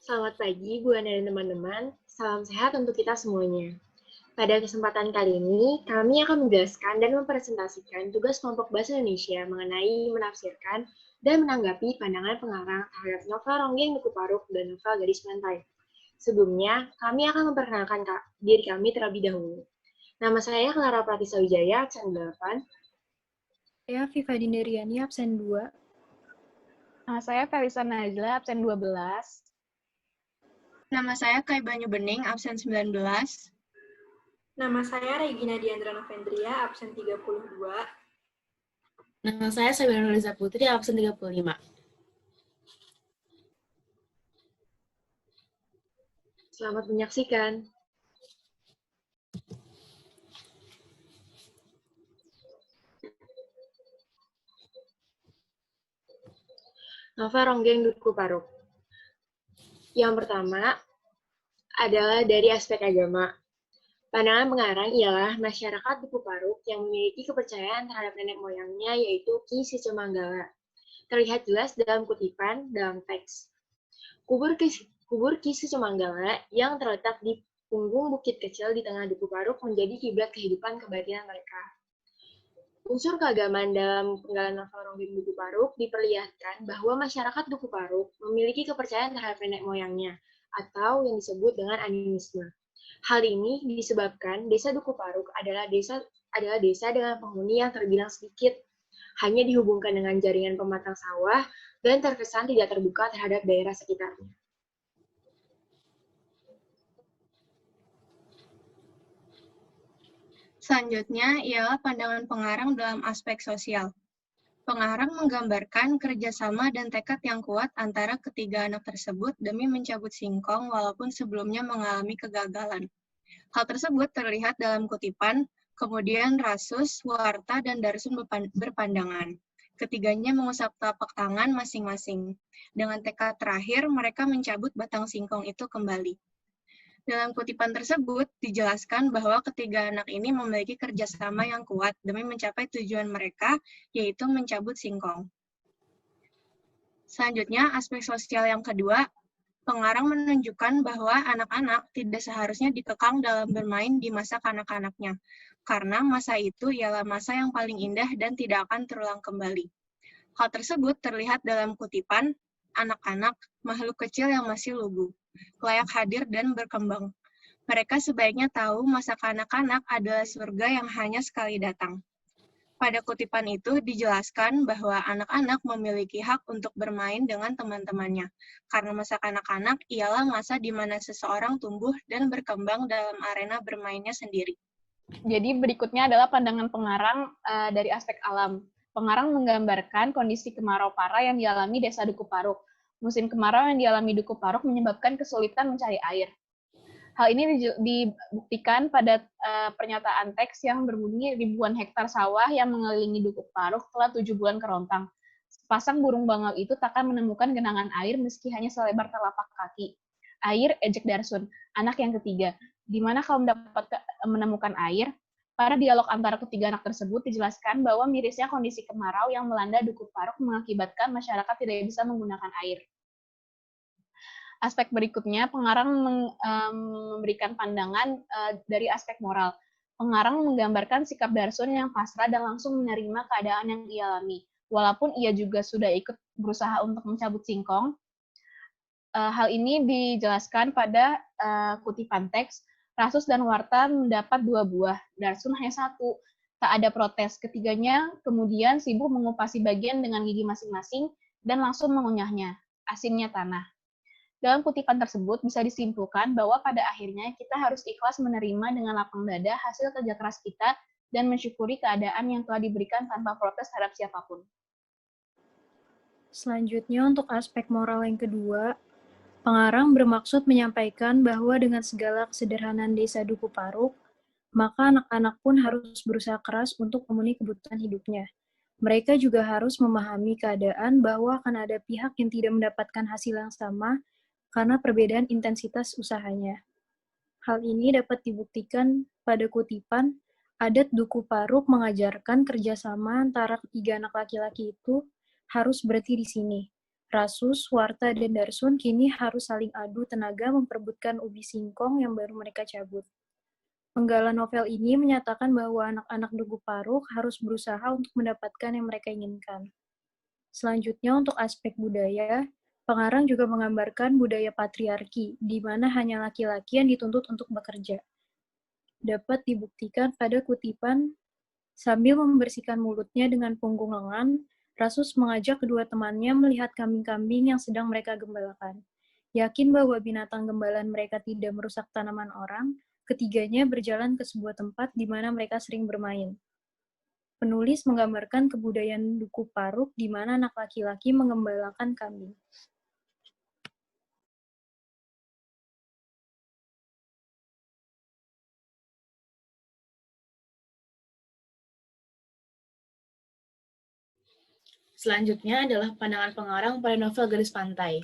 Selamat pagi, Bu Ana dan teman-teman. Salam sehat untuk kita semuanya. Pada kesempatan kali ini, kami akan menjelaskan dan mempresentasikan tugas kelompok bahasa Indonesia mengenai menafsirkan dan menanggapi pandangan pengarang terhadap novel Ronggeng Duku Paruk dan novel Gadis Pantai. Sebelumnya, kami akan memperkenalkan diri kami terlebih dahulu. Nama saya Clara Pratisa Wijaya, absen 8. Saya Viva Dinderiani, absen 2. Saya Felisa Najla, absen 12. Nama saya Kai Banyu Bening, absen 19. Nama saya Regina Diandra Novendria, absen 32. Nama saya Sabrina Liza Putri, absen 35. Selamat menyaksikan. Novel Ronggeng Duku Paruk. Yang pertama adalah dari aspek agama. Pandangan pengarang ialah masyarakat Duku Paruk yang memiliki kepercayaan terhadap nenek moyangnya, yaitu Ki Sicomanggala. Terlihat jelas dalam kutipan dalam teks. Kubur Ki Sicomanggala yang terletak di punggung bukit kecil di tengah Duku Paruk menjadi kiblat kehidupan kebatinan mereka. Unsur keagamaan dalam penggalan novel Ronggeng Duku Paruk diperlihatkan bahwa masyarakat Duku Paruk memiliki kepercayaan terhadap nenek moyangnya, atau yang disebut dengan animisme. Hal ini disebabkan desa Duku Paruk adalah desa dengan penghuni yang terbilang sedikit, hanya dihubungkan dengan jaringan pematang sawah, dan terkesan tidak terbuka terhadap daerah sekitarnya. Selanjutnya ialah pandangan pengarang dalam aspek sosial. Pengarang menggambarkan kerjasama dan tekad yang kuat antara ketiga anak tersebut demi mencabut singkong walaupun sebelumnya mengalami kegagalan. Hal tersebut terlihat dalam kutipan, kemudian Rasus, Warta, dan Darsun berpandangan. Ketiganya mengusap telapak tangan masing-masing. Dengan tekad terakhir, mereka mencabut batang singkong itu kembali. Dalam kutipan tersebut, dijelaskan bahwa ketiga anak ini memiliki kerjasama yang kuat demi mencapai tujuan mereka, yaitu mencabut singkong. Selanjutnya, aspek sosial yang kedua, pengarang menunjukkan bahwa anak-anak tidak seharusnya dikekang dalam bermain di masa kanak-kanaknya, karena masa itu ialah masa yang paling indah dan tidak akan terulang kembali. Hal tersebut terlihat dalam kutipan, anak-anak, makhluk kecil yang masih lugu, layak hadir dan berkembang. Mereka sebaiknya tahu masa kanak-kanak adalah surga yang hanya sekali datang. Pada kutipan itu dijelaskan bahwa anak-anak memiliki hak untuk bermain dengan teman-temannya, karena masa kanak-kanak ialah masa di mana seseorang tumbuh dan berkembang dalam arena bermainnya sendiri. Jadi berikutnya adalah pandangan pengarang dari aspek alam. Pengarang menggambarkan kondisi kemarau parah yang dialami desa Duku Paruk. Musim kemarau yang dialami Duku Paruk menyebabkan kesulitan mencari air. Hal ini dibuktikan pada pernyataan teks yang berbunyi ribuan hektar sawah yang mengelilingi Duku Paruk telah 7 bulan kerontang. Sepasang burung bangau itu takkan menemukan genangan air meski hanya selebar telapak kaki. Air, ejek Darsun, anak yang ketiga. Di mana kau menemukan air? Pada dialog antara ketiga anak tersebut dijelaskan bahwa mirisnya kondisi kemarau yang melanda Duku Paruk mengakibatkan masyarakat tidak bisa menggunakan air. Aspek berikutnya, pengarang memberikan pandangan dari aspek moral. Pengarang menggambarkan sikap Darsun yang pasrah dan langsung menerima keadaan yang ia alami. Walaupun ia juga sudah ikut berusaha untuk mencabut singkong, hal ini dijelaskan pada kutipan teks, Rasus dan Warta mendapat 2 buah, Darsun hanya 1. Tak ada protes, ketiganya kemudian sibuk mengupasi bagian dengan gigi masing-masing dan langsung mengunyahnya, asinnya tanah. Dalam kutipan tersebut bisa disimpulkan bahwa pada akhirnya kita harus ikhlas menerima dengan lapang dada hasil kerja keras kita dan mensyukuri keadaan yang telah diberikan tanpa protes terhadap siapapun. Selanjutnya untuk aspek moral yang kedua, pengarang bermaksud menyampaikan bahwa dengan segala kesederhanaan desa Duku Paruk, maka anak-anak pun harus berusaha keras untuk memenuhi kebutuhan hidupnya. Mereka juga harus memahami keadaan bahwa akan ada pihak yang tidak mendapatkan hasil yang sama karena perbedaan intensitas usahanya. Hal ini dapat dibuktikan pada kutipan, adat Duku Paruk mengajarkan kerjasama antara ketiga anak laki-laki itu harus berhenti di sini. Rasus, Warta, dan Darsun kini harus saling adu tenaga memperebutkan ubi singkong yang baru mereka cabut. Penggalan novel ini menyatakan bahwa anak-anak Duku Paruk harus berusaha untuk mendapatkan yang mereka inginkan. Selanjutnya, untuk aspek budaya, pengarang juga menggambarkan budaya patriarki, di mana hanya laki-laki yang dituntut untuk bekerja. Dapat dibuktikan pada kutipan, sambil membersihkan mulutnya dengan punggung lengan, Rasus mengajak kedua temannya melihat kambing-kambing yang sedang mereka gembalakan. Yakin bahwa binatang gembalaan mereka tidak merusak tanaman orang, ketiganya berjalan ke sebuah tempat di mana mereka sering bermain. Penulis menggambarkan kebudayaan Duku Paruk di mana anak laki-laki menggembalakan kambing. Selanjutnya adalah pandangan pengarang pada novel Gadis Pantai.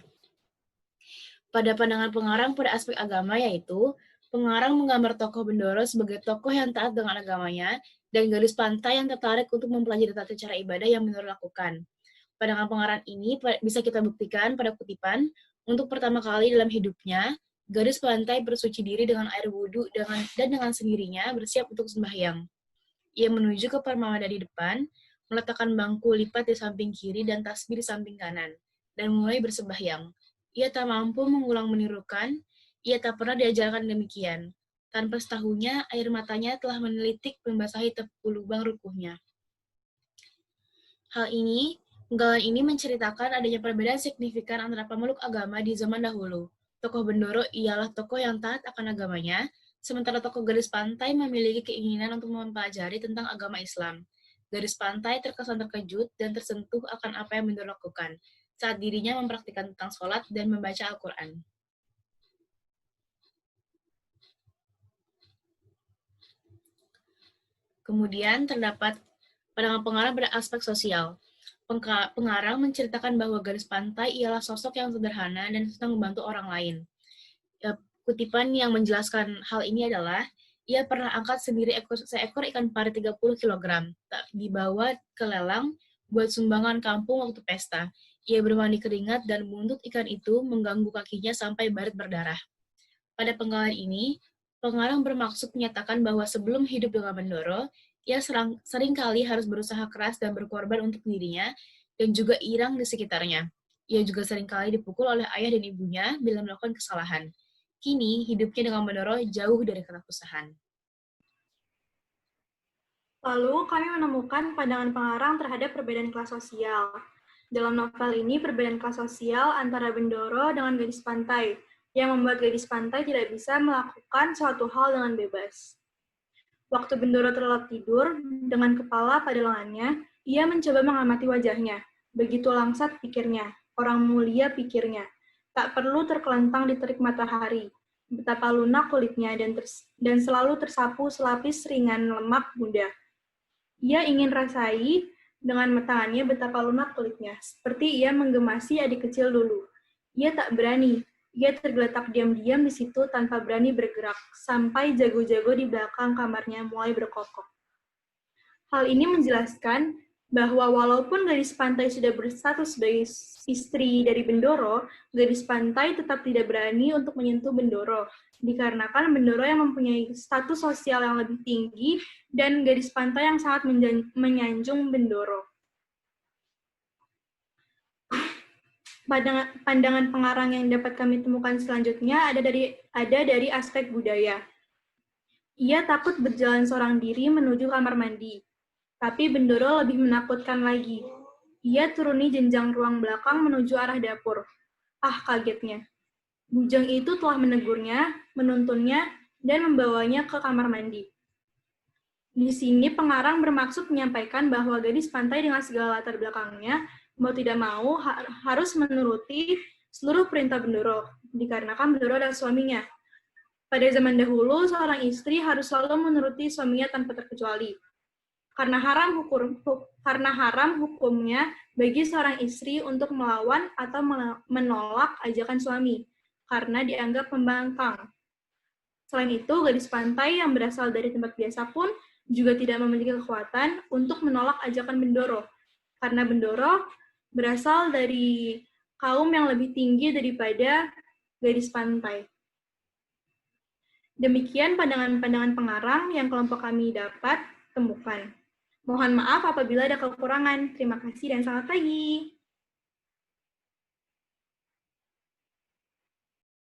Pada pandangan pengarang pada aspek agama yaitu, pengarang menggambar tokoh Bendoro sebagai tokoh yang taat dengan agamanya, dan gadis pantai yang tertarik untuk mempelajari tata cara ibadah yang Bendoro lakukan. Pandangan pengarang ini bisa kita buktikan pada kutipan, untuk pertama kali dalam hidupnya, gadis pantai bersuci diri dengan air wudhu dan dengan sendirinya bersiap untuk sembahyang. Ia menuju ke Parmawada di depan, meletakkan bangku lipat di samping kiri dan tasbih di samping kanan, dan mulai bersembahyang. Ia tak mampu mengulang menirukan, ia tak pernah diajarkan demikian. Tanpa setahunya, air matanya telah menelitik membasahi tepu lubang rukuhnya. Penggalan ini menceritakan adanya perbedaan signifikan antara pemeluk agama di zaman dahulu. Tokoh Bendoro ialah tokoh yang taat akan agamanya, sementara tokoh gadis pantai memiliki keinginan untuk mempelajari tentang agama Islam. Gadis pantai terkesan terkejut dan tersentuh akan apa yang Bendoro lakukan, saat dirinya mempraktikkan tentang sholat dan membaca Al-Quran. Kemudian terdapat pandangan pengarang pada aspek sosial. Pengarang menceritakan bahwa gadis pantai ialah sosok yang sederhana dan senang membantu orang lain. Kutipan yang menjelaskan hal ini adalah, ia pernah angkat sendiri seekor ikan pari 30 kg, tak dibawa ke lelang buat sumbangan kampung waktu pesta. Ia bermandi keringat dan menuntut ikan itu mengganggu kakinya sampai baret berdarah. Pada penggalan ini, pengarang bermaksud menyatakan bahwa sebelum hidup dengan Bendoro, ia sering kali harus berusaha keras dan berkorban untuk dirinya dan juga irang di sekitarnya. Ia juga sering kali dipukul oleh ayah dan ibunya bila melakukan kesalahan. Kini, hidupnya dengan Bendoro jauh dari kerakusan. Lalu, kami menemukan pandangan pengarang terhadap perbedaan kelas sosial. Dalam novel ini, perbedaan kelas sosial antara Bendoro dengan gadis pantai, yang membuat gadis pantai tidak bisa melakukan suatu hal dengan bebas. Waktu Bendoro terlelap tidur, dengan kepala pada lengannya, ia mencoba mengamati wajahnya. Begitu langsat pikirnya, orang mulia pikirnya. Tak perlu terkelentang di terik matahari. Betapa lunak kulitnya dan selalu tersapu selapis ringan lemak muda. Ia ingin rasai dengan tangannya betapa lunak kulitnya, seperti ia menggemasi adik kecil dulu. Ia tak berani. Ia tergeletak diam-diam di situ tanpa berani bergerak, sampai jago-jago di belakang kamarnya mulai berkokok. Hal ini menjelaskan bahwa walaupun gadis pantai sudah berstatus sebagai istri dari Bendoro, gadis pantai tetap tidak berani untuk menyentuh Bendoro, dikarenakan Bendoro yang mempunyai status sosial yang lebih tinggi dan gadis pantai yang sangat menyanjung Bendoro. Pandangan pengarang yang dapat kami temukan selanjutnya ada dari aspek budaya. Ia takut berjalan seorang diri menuju kamar mandi. Tapi Bendoro lebih menakutkan lagi. Ia turuni jenjang ruang belakang menuju arah dapur. Ah, kagetnya. Bujang itu telah menegurnya, menuntunnya, dan membawanya ke kamar mandi. Di sini pengarang bermaksud menyampaikan bahwa gadis pantai dengan segala latar belakangnya mau tidak mau harus menuruti seluruh perintah Bendoro, dikarenakan Bendoro adalah suaminya. Pada zaman dahulu, seorang istri harus selalu menuruti suaminya tanpa terkecuali. Karena haram hukumnya bagi seorang istri untuk melawan atau menolak ajakan suami, karena dianggap pembangkang. Selain itu, gadis pantai yang berasal dari tempat biasa pun juga tidak memiliki kekuatan untuk menolak ajakan Bendoro, karena Bendoro berasal dari kaum yang lebih tinggi daripada garis pantai. Demikian pandangan-pandangan pengarang yang kelompok kami dapat temukan. Mohon maaf apabila ada kekurangan. Terima kasih dan selamat pagi.